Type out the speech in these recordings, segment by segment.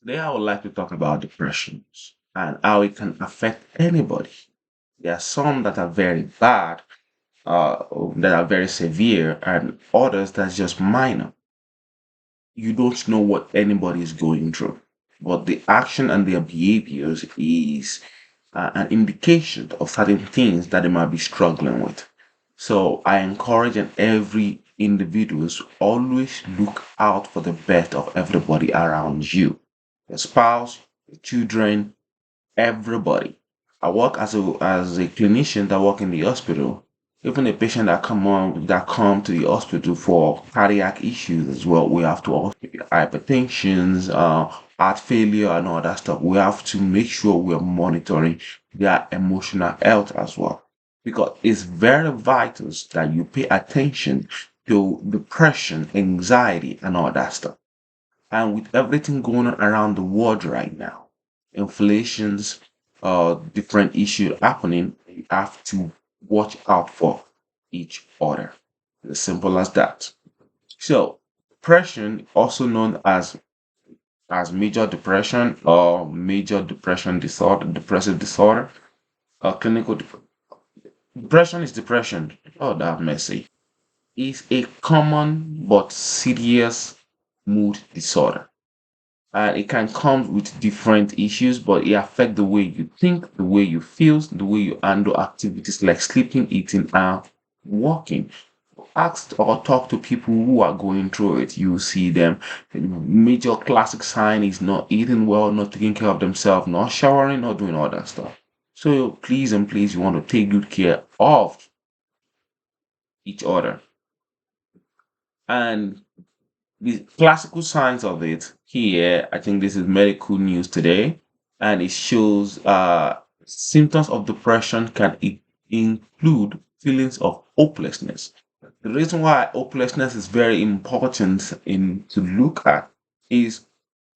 Today, I would like to talk about depressions and how it can affect anybody. There are some that are very bad, uh, that are very severe, and others that's just minor. You don't know what anybody is going through, but the action and their behaviors is an indication of certain things that they might be struggling with. So I encourage and every individuals always look out for the best of everybody around you, your spouse, your children, everybody. I work as a clinician that work in the hospital. Even a patient that come to the hospital for cardiac issues as well, we have to also hypertensions, heart failure, and all that stuff. We have to make sure we are monitoring their emotional health as well, because it's very vital that you pay attention to depression, anxiety, and all that stuff. And with everything going on around the world right now, inflations, different issues happening, you have to watch out for each other. As simple as that. So, depression, also known as major depression or major depression disorder, depressive disorder, clinical depression is depression. Oh, that messy. Is a common but serious mood disorder. It can come with different issues, but it affects the way you think, the way you feel, the way you handle activities like sleeping, eating, and walking. Ask or talk to people who are going through it. You see them. Major classic sign is not eating well, not taking care of themselves, not showering, not doing all that stuff. So please and please, you want to take good care of each other. And the classical signs of it here, I think this is medical news today, and it shows symptoms of depression can include feelings of hopelessness. The reason why hopelessness is very important in to look at is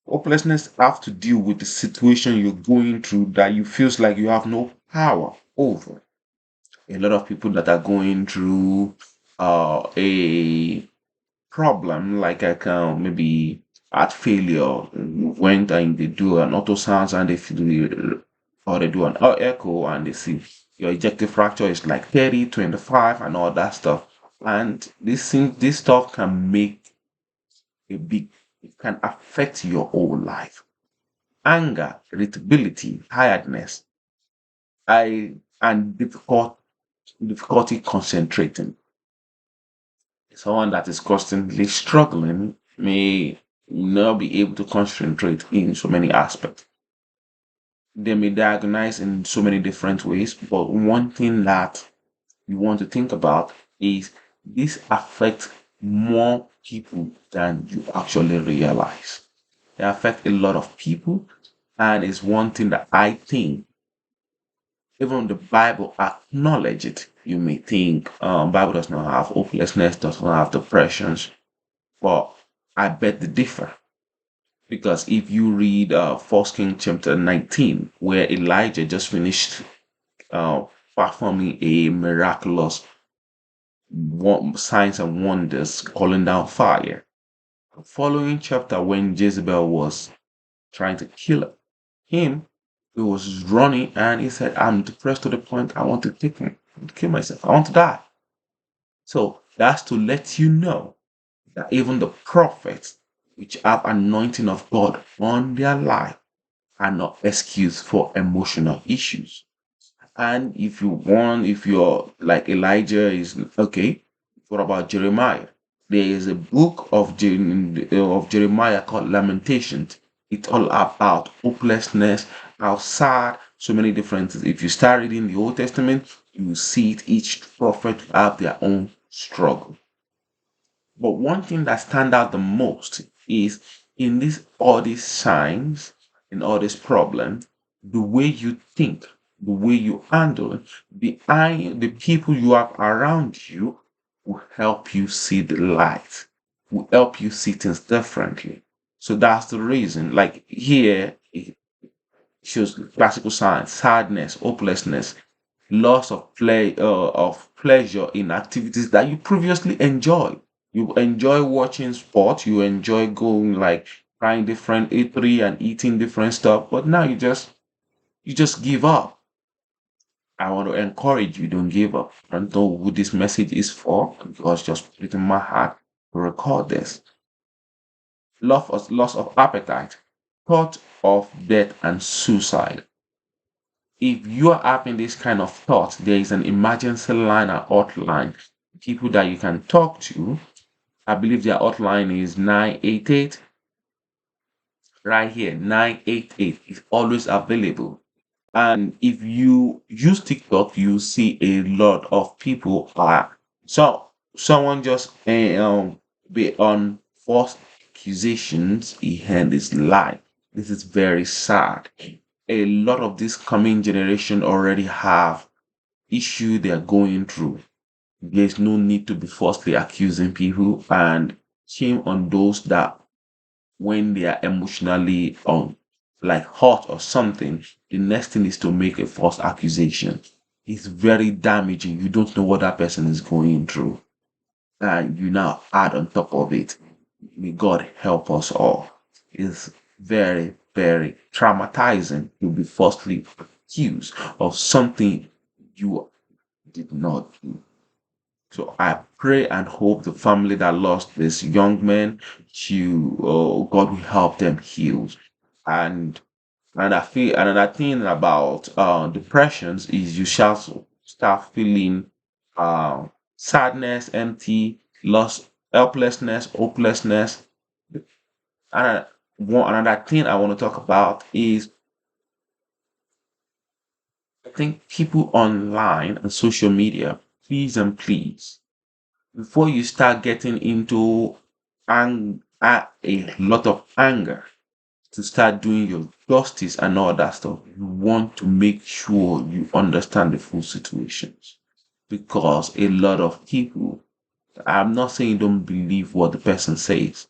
hopelessness have to deal with the situation you're going through that you feels like you have no power over. A lot of people that are going through a problem like I can maybe heart failure went and they do an ultrasound and they feel or they do an echo and they see your ejective fracture is like 30, 25, and all that stuff. And this stuff can make a big, it can affect your whole life. Anger, irritability, tiredness, I and difficulty concentrating. Someone that is constantly struggling may not be able to concentrate in so many aspects. They may diagnose in so many different ways, but one thing that you want to think about is this affects more people than you actually realize. They affect a lot of people, and it's one thing that I think even the Bible acknowledge it. You may think Bible does not have hopelessness, does not have depressions, but I bet the differ. Because if you read First King chapter 19, where Elijah just finished uh, performing a miraculous signs and wonders, calling down fire. Following chapter, when Jezebel was trying to kill him, he was running and he said, "I'm depressed to the point I want to kill myself. I want to die." So that's to let you know that even the prophets, which have anointing of God on their life, are not excuse for emotional issues. And if you want, if you're like Elijah is okay, what about Jeremiah? There is a book of Jeremiah called Lamentations. It's all about hopelessness, how sad, so many different things. If you start reading the Old Testament, you will see it. Each prophet have their own struggle. But one thing that stand out the most is in this all these signs, in all these problems, the way you think, the way you handle it, the people you have around you will help you see the light, will help you see things differently. So that's the reason. Like here, it shows classical signs, sadness, hopelessness, loss of pleasure in activities that you previously enjoyed. You enjoy watching sports, you enjoy going like trying different eatery and eating different stuff, but now you just give up. I want to encourage you, don't give up. I don't know who this message is for, because just put it in my heart to record this. Loss of appetite, thought of death and suicide. If you are having this kind of thought, there is an emergency line or hotline. People that you can talk to. I believe their hotline is 988. Right here, 988 is always available. And if you use TikTok, you see a lot of people are so someone just be on false accusations, he end his life. This is very sad. A lot of this coming generation already have issue they are going through. There's no need to be falsely accusing people, and shame on those that when they are emotionally like hot or something, the next thing is to make a false accusation. It's very damaging. You don't know what that person is going through, and you now add on top of it. May God help us all. It's very, very traumatizing to be falsely accused of something you did not do. So I pray and hope the family that lost this young man, God will help them heal. And I feel another thing about depressions is you shall start feeling uh, sadness, empty, loss, helplessness, hopelessness. And another thing I want to talk about is I think people online and social media, please and please, before you start getting into a lot of anger to start doing your justice and all that stuff, you want to make sure you understand the full situations. Because a lot of people, I'm not saying don't believe what the person says,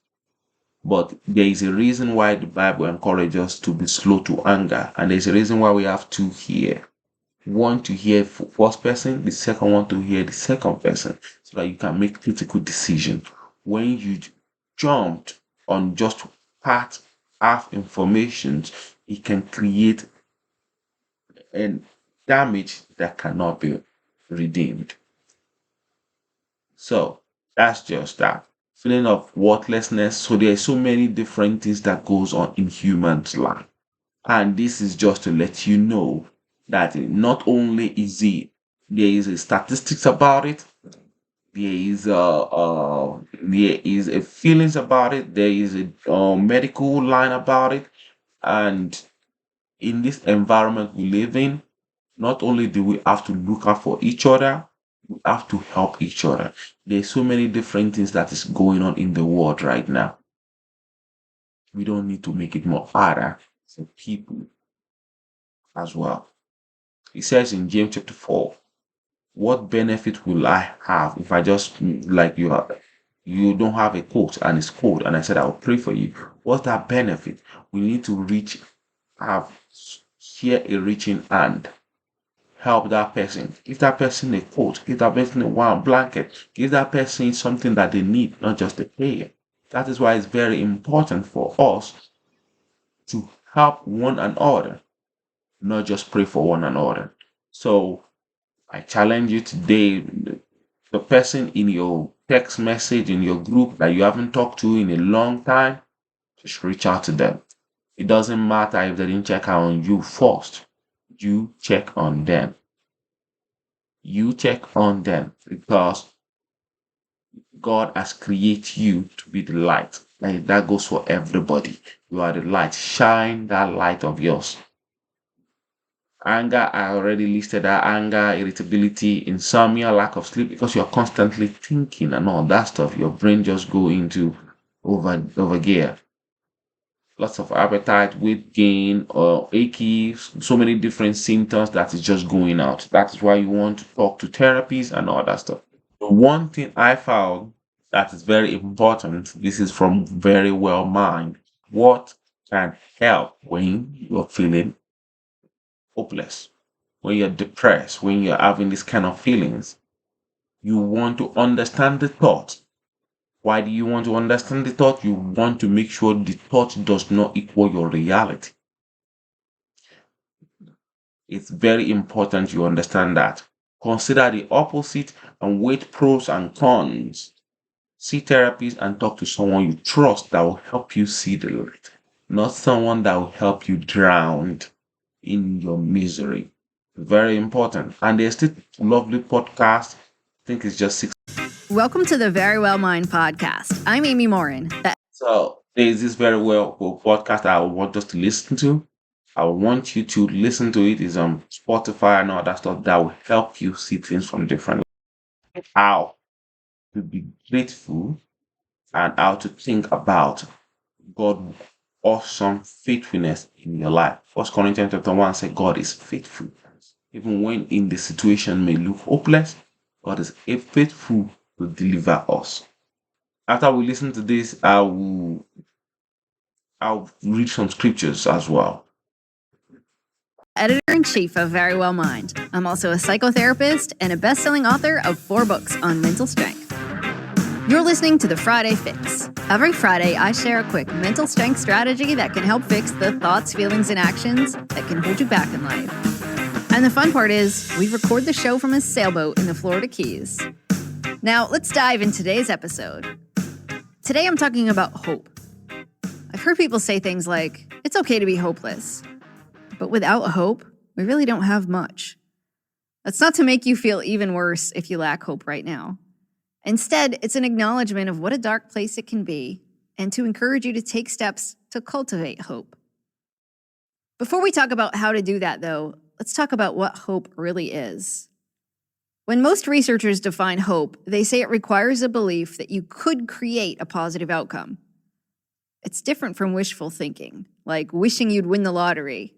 but there is a reason why the Bible encourages us to be slow to anger, and there's a reason why we have to hear one to hear first person, the second one to hear the second person, so that you can make critical decision. When you jumped on just part half information, it can create a damage that cannot be redeemed. So that's just that feeling of worthlessness. So there are so many different things that goes on in humans' life. And this is just to let you know that not only is it there is a statistics about it, there is a feelings about it, there is a medical line about it, and in this environment we live in, not only do we have to look out for each other, we have to help each other. There's so many different things that is going on in the world right now. We don't need to make it more harder for people as well. It says in James chapter 4, what benefit will I have if I just like you don't have a coat and it's cold and I said I'll pray for you? What's that benefit? We need to reach have share a reaching hand. Help that person. Give that person a coat. Give that person a warm blanket. Give that person something that they need, not just a prayer. That is why it's very important for us to help one another, not just pray for one another. So I challenge you today, the person in your text message in your group that you haven't talked to in a long time, just reach out to them. It doesn't matter if they didn't check on you first. You check on them. You check on them because God has created you to be the light. And that goes for everybody. You are the light. Shine that light of yours. Anger, I already listed that anger, irritability, insomnia, lack of sleep, because you're constantly thinking and all that stuff. Your brain just go into over gear. Lots of appetite, weight gain, or achy, so many different symptoms that is just going out. That is why you want to talk to therapies and all that stuff. The one thing I found that is very important, this is from very well mind. What can help when you're feeling hopeless, when you're depressed, when you're having this kind of feelings? You want to understand the thought. Why do you want to understand the thought? You want to make sure the thought does not equal your reality. It's very important you understand that. Consider the opposite and weigh pros and cons. See therapists and talk to someone you trust that will help you see the light, not someone that will help you drown in your misery. Very important. And there's still lovely podcast. I think it's just 6. Welcome to the Very Well Mind podcast. I'm Amy Morin. So there's this very well podcast I want us to listen to. I want you to listen to it. It's on Spotify and all that stuff that will help you see things from different ways. How to be grateful and how to think about God's awesome faithfulness in your life. First Corinthians chapter 1 says God is faithful. Even when in the situation may look hopeless, God is faithful to deliver us. After we listen to this, I'll read some scriptures as well. Editor-in-chief of Very Well Mind. I'm also a psychotherapist and a best-selling author of 4 books on mental strength. You're listening to the Friday Fix. Every Friday, I share a quick mental strength strategy that can help fix the thoughts, feelings, and actions that can hold you back in life. And the fun part is, we record the show from a sailboat in the Florida Keys. Now, let's dive into today's episode. Today, I'm talking about hope. I've heard people say things like, it's okay to be hopeless. But without hope, we really don't have much. That's not to make you feel even worse if you lack hope right now. Instead, it's an acknowledgement of what a dark place it can be and to encourage you to take steps to cultivate hope. Before we talk about how to do that, though, let's talk about what hope really is. When most researchers define hope, they say it requires a belief that you could create a positive outcome. It's different from wishful thinking, like wishing you'd win the lottery.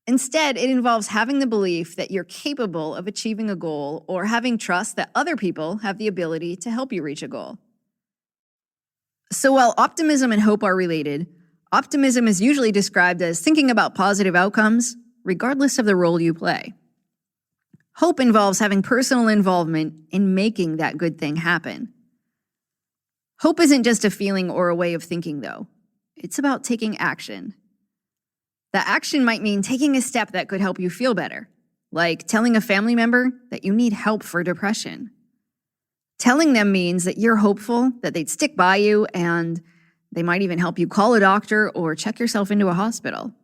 Instead, it involves having the belief that you're capable of achieving a goal or having trust that other people have the ability to help you reach a goal. So while optimism and hope are related, optimism is usually described as thinking about positive outcomes, regardless of the role you play. Hope involves having personal involvement in making that good thing happen. Hope isn't just a feeling or a way of thinking, though. It's about taking action. That action might mean taking a step that could help you feel better, like telling a family member that you need help for depression. Telling them means that you're hopeful that they'd stick by you and they might even help you call a doctor or check yourself into a hospital.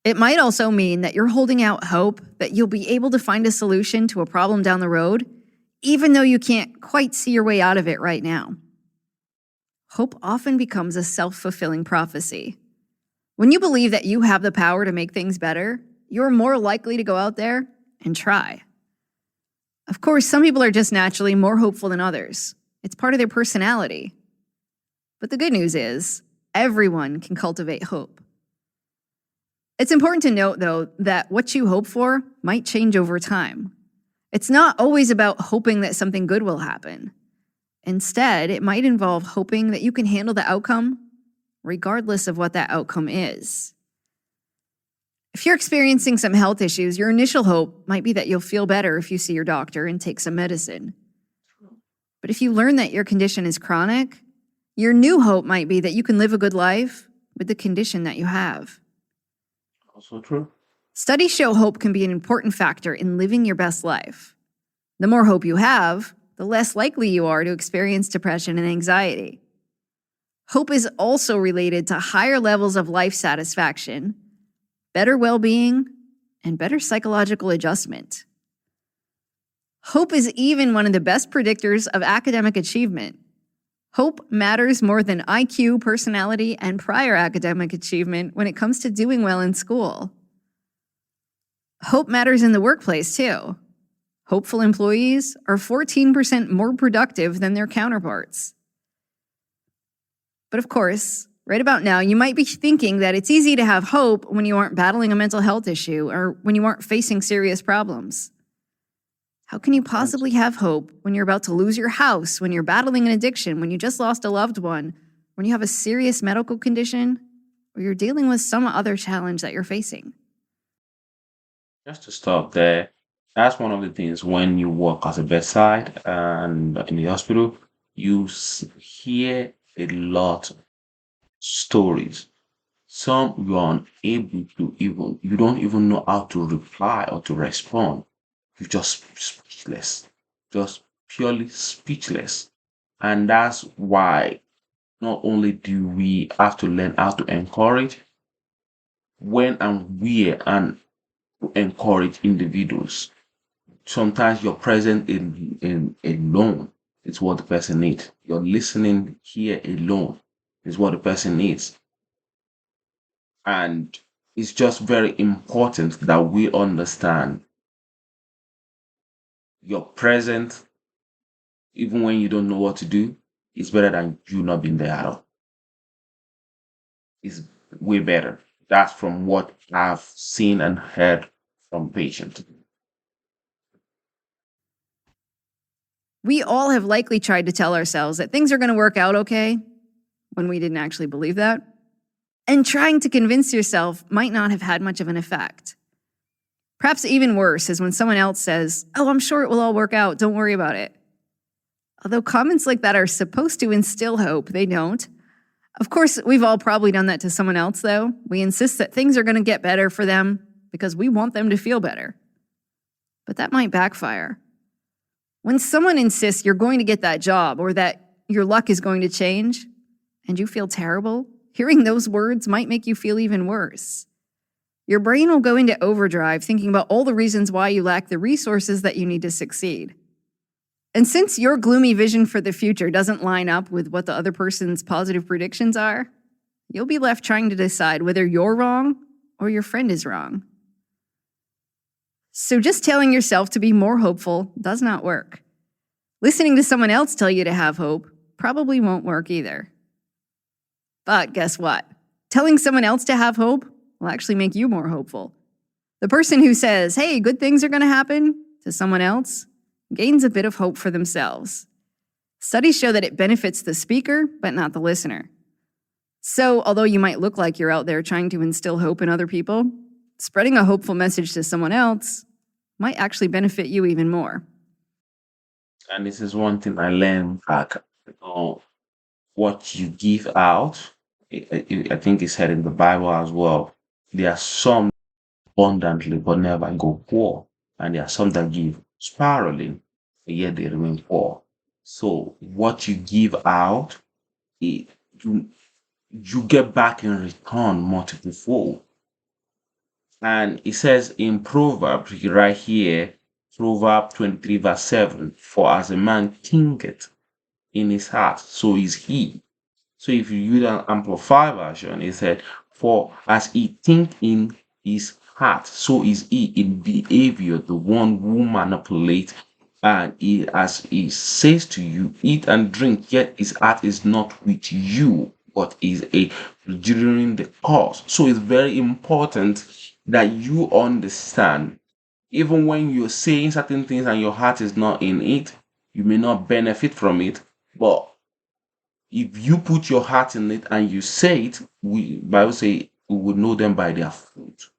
It might also mean that you're holding out hope that you'll be able to find a solution to a problem down the road, even though you can't quite see your way out of it right now. Hope often becomes a self-fulfilling prophecy. When you believe that you have the power to make things better, you're more likely to go out there and try. Of course, some people are just naturally more hopeful than others. It's part of their personality. But the good news is, everyone can cultivate hope. It's important to note, though, that what you hope for might change over time. It's not always about hoping that something good will happen. Instead, it might involve hoping that you can handle the outcome regardless of what that outcome is. If you're experiencing some health issues, your initial hope might be that you'll feel better if you see your doctor and take some medicine. But if you learn that your condition is chronic, your new hope might be that you can live a good life with the condition that you have. Also true. Studies show hope can be an important factor in living your best life. The more hope you have, the less likely you are to experience depression and anxiety. Hope is also related to higher levels of life satisfaction, better well-being, and better psychological adjustment. Hope is even one of the best predictors of academic achievement. Hope matters more than IQ, personality, and prior academic achievement when it comes to doing well in school. Hope matters in the workplace, too. Hopeful employees are 14% more productive than their counterparts. But of course, right about now, you might be thinking that it's easy to have hope when you aren't battling a mental health issue or when you aren't facing serious problems. How can you possibly have hope when you're about to lose your house, when you're battling an addiction, when you just lost a loved one, when you have a serious medical condition, or you're dealing with some other challenge that you're facing? Just to stop there, that's one of the things when you work as a bedside and in the hospital, hear a lot stories. Some you are unable to even, you don't even know how to reply or to respond. You're just speechless, just purely speechless. And that's why not only do we have to learn how to encourage, when and where and to encourage individuals. Sometimes your presence in alone is what the person needs. Your listening here alone is what the person needs. And it's just very important that we understand your presence, even when you don't know what to do, is better than you not being there at all. It's way better. That's from what I've seen and heard from patients. We all have likely tried to tell ourselves that things are going to work out okay when we didn't actually believe that. And trying to convince yourself might not have had much of an effect. Perhaps even worse is when someone else says, "Oh, I'm sure it will all work out, don't worry about it." Although comments like that are supposed to instill hope, they don't. Of course, we've all probably done that to someone else, though. We insist that things are going to get better for them because we want them to feel better. But that might backfire. When someone insists you're going to get that job or that your luck is going to change, and you feel terrible, hearing those words might make you feel even worse. Your brain will go into overdrive thinking about all the reasons why you lack the resources that you need to succeed. And since your gloomy vision for the future doesn't line up with what the other person's positive predictions are, you'll be left trying to decide whether you're wrong or your friend is wrong. So just telling yourself to be more hopeful does not work. Listening to someone else tell you to have hope probably won't work either. But guess what? Telling someone else to have hope will actually make you more hopeful. The person who says, "Hey, good things are going to happen," to someone else gains a bit of hope for themselves. Studies show that it benefits the speaker, but not the listener. So, although you might look like you're out there trying to instill hope in other people, spreading a hopeful message to someone else might actually benefit you even more. And this is one thing I learned back. What you give out, I think it's said in the Bible as well. There are some abundantly but never go poor, and there are some that give sparingly, yet they remain poor. So what you give out, it, you you get back in return multiple fold. And it says in Proverbs right here, Proverb 23 verse 7, for as a man thinketh in his heart, so is he. So if you use an amplified version, it said, for as he think in his heart, so is he in behavior, the one who manipulates. And he, as he says to you, eat and drink, yet his heart is not with you, but is a during the cause. So it's very important that you understand, even when you're saying certain things and your heart is not in it, you may not benefit from it. But if you put your heart in it and you say it, we Bible say we would know them by their fruit.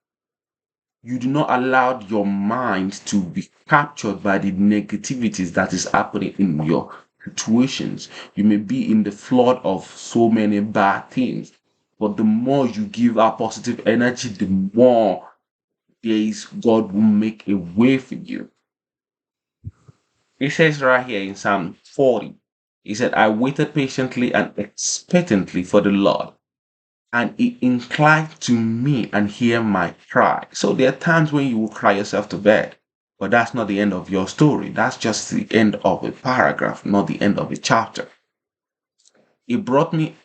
You do not allow your mind to be captured by the negativities that is happening in your situations. You may be in the flood of so many bad things, but the more you give out positive energy, the more there is God will make a way for you. It says right here in Psalm 40, he said, I waited patiently and expectantly for the Lord, and he inclined to me and hear my cry. So there are times when you will cry yourself to bed, but that's not the end of your story. That's just the end of a paragraph, not the end of a chapter. He brought me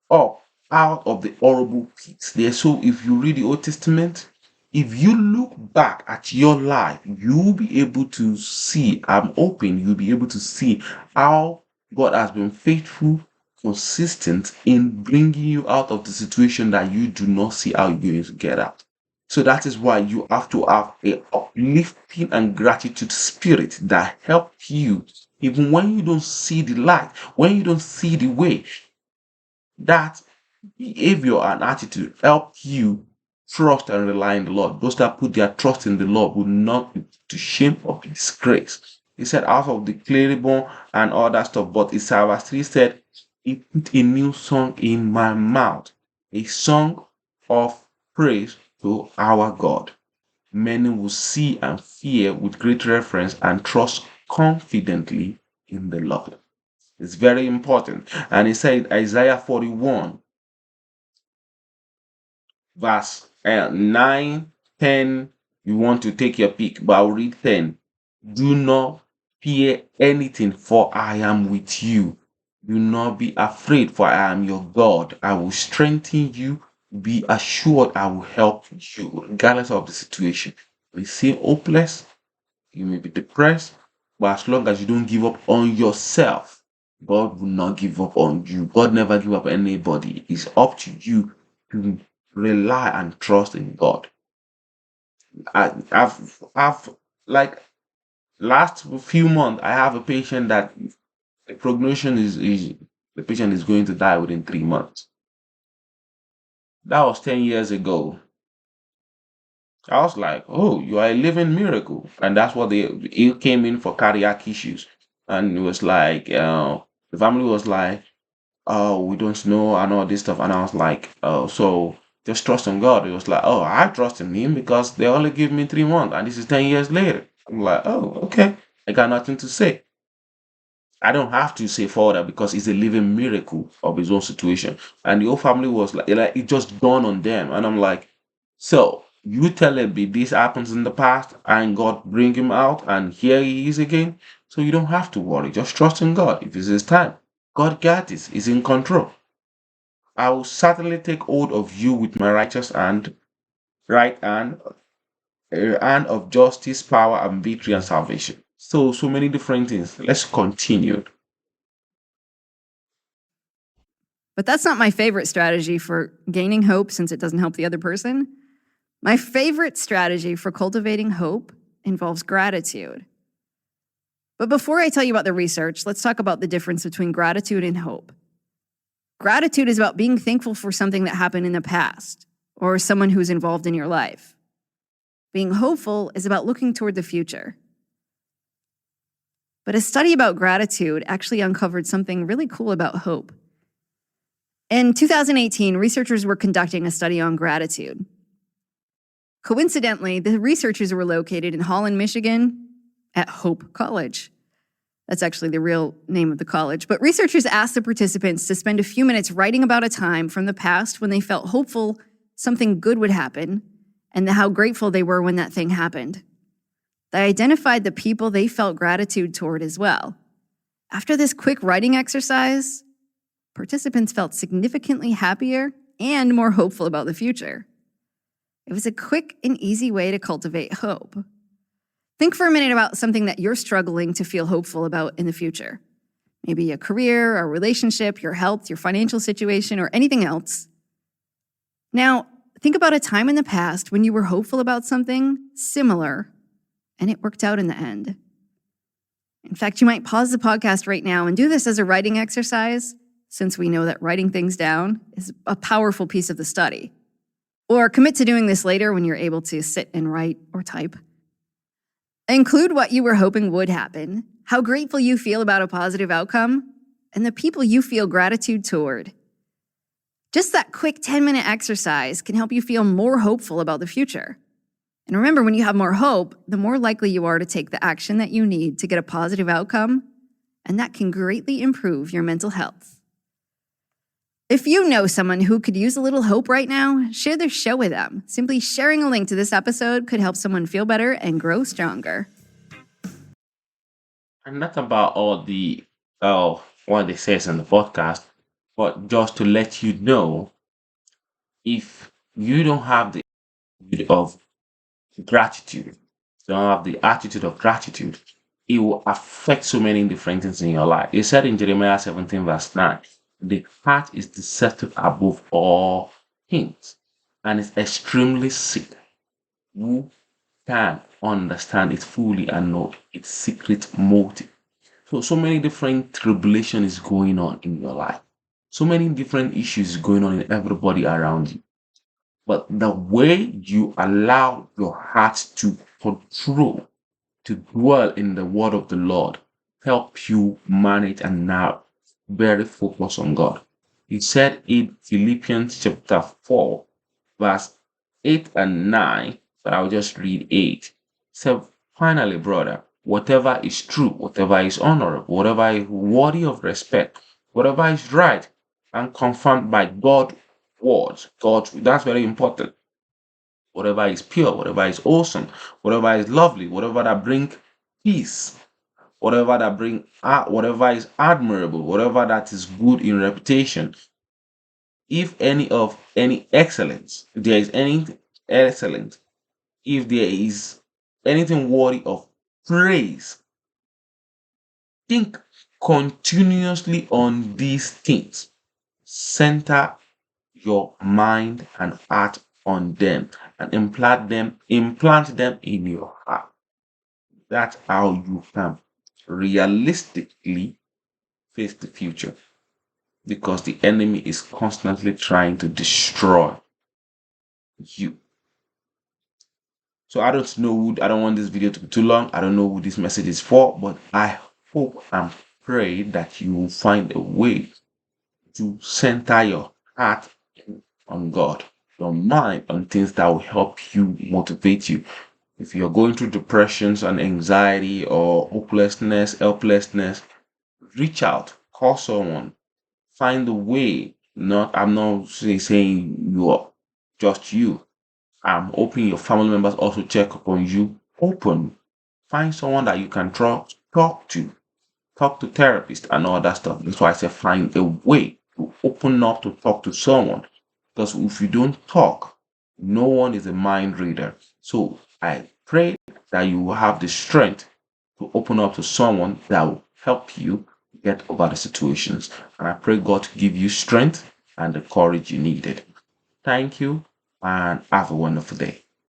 up out of the horrible pits there. So if you read the Old Testament, if you look back at your life, you'll be able to see, I'm open, you'll be able to see how God has been faithful, consistent in bringing you out of the situation that you do not see how you're going to get out. So that is why you have to have a uplifting and gratitude spirit that helps you even when you don't see the light, when you don't see the way. That behavior and attitude help you trust and rely in the Lord. Those that put their trust in the Lord will not be to shame or be disgrace. He said, out of the clay bone and all that stuff. But Isaiah verse 3 said, He put a new song in my mouth, a song of praise to our God. Many will see and fear with great reverence and trust confidently in the Lord. It's very important. And he said, Isaiah 41, verse 9, 10. You want to take your pick, but I'll read 10. Do not fear anything, for I am with you. Do not be afraid, for I am your God. I will strengthen you. Be assured I will help you, regardless of the situation. You may seem hopeless, you may be depressed, but as long as you don't give up on yourself, God will not give up on you. God never give up on anybody. It's up to you to rely and trust in God. I've like last few months, I have a patient that the prognosis is the patient is going to die within 3 months. That was 10 years ago. I was like, oh, you are a living miracle. And that's what he came in for cardiac issues. And it was like, the family was like, oh, we don't know and all this stuff. And I was like, oh, so just trust in God. It was like, oh, I trust in him because they only give me 3 months. And this is 10 years later. I'm like, oh, okay. I got nothing to say. I don't have to say further because it's a living miracle of his own situation. And the whole family was like it just dawned on them. And I'm like, so you telling me this happens in the past and God bring him out and here he is again? So you don't have to worry. Just trust in God. If it's his time, God got this. He's in control. I will certainly take hold of you with my righteous hand, right hand, hand of justice, power, and victory and salvation. So many different things. Let's continue. But that's not my favorite strategy for gaining hope since it doesn't help the other person. My favorite strategy for cultivating hope involves gratitude. But before I tell you about the research, let's talk about the difference between gratitude and hope. Gratitude is about being thankful for something that happened in the past or someone who's involved in your life. Being hopeful is about looking toward the future. But a study about gratitude actually uncovered something really cool about hope. In 2018, researchers were conducting a study on gratitude. Coincidentally, the researchers were located in Holland, Michigan, at Hope College. That's actually the real name of the college. But researchers asked the participants to spend a few minutes writing about a time from the past when they felt hopeful something good would happen and how grateful they were when that thing happened. They identified the people they felt gratitude toward as well. After this quick writing exercise, participants felt significantly happier and more hopeful about the future. It was a quick and easy way to cultivate hope. Think for a minute about something that you're struggling to feel hopeful about in the future. Maybe a career, a relationship, your health, your financial situation, or anything else. Now, think about a time in the past when you were hopeful about something similar and it worked out in the end. In fact, you might pause the podcast right now and do this as a writing exercise, since we know that writing things down is a powerful piece of the study. Or commit to doing this later when you're able to sit and write or type. Include what you were hoping would happen, how grateful you feel about a positive outcome, and the people you feel gratitude toward. Just that quick 10-minute exercise can help you feel more hopeful about the future. And remember, when you have more hope, the more likely you are to take the action that you need to get a positive outcome, and that can greatly improve your mental health. If you know someone who could use a little hope right now, share their show with them. Simply sharing a link to this episode could help someone feel better and grow stronger. And not about all the what they says in the podcast, but just to let you know, if you don't have the attitude of gratitude, don't have the attitude of gratitude, it will affect so many different things in your life. It said in Jeremiah 17, verse 9, the heart is deceptive above all things and is extremely sick. Who can understand it fully and know its secret motive? So many different tribulation is going on in your life. So many different issues going on in everybody around you. But the way you allow your heart to control to dwell in the word of the Lord, help you manage and now very focus on God. He said in Philippians chapter 4, verse 8 and 9, but I'll just read 8. So finally, brother, whatever is true, whatever is honorable, whatever is worthy of respect, whatever is right and confirmed by God's words, that's very important. Whatever is pure, whatever is awesome, whatever is lovely, whatever that bring peace, whatever is admirable, whatever that is good in reputation, if any of any excellence, if there is anything excellent, if there is anything worthy of praise, think continuously on these things. Center your mind and heart on them and implant them in your heart. That's how you can realistically face the future, because the enemy is constantly trying to destroy you. So I don't want this video to be too long. I don't know who this message is for, but I hope and pray that you will find a way to center your heart on God, your mind on things that will help you, motivate you. If you're going through depressions and anxiety or hopelessness, helplessness, reach out, call someone, find a way. I'm not saying you are just you. I'm hoping your family members also check upon you. Open. Find someone that you can trust, talk to. Talk to therapists and all that stuff. That's why I say find a way to open up to talk to someone. Because if you don't talk, no one is a mind reader. So I pray that you will have the strength to open up to someone that will help you get over the situations. And I pray God to give you strength and the courage you needed. Thank you and have a wonderful day.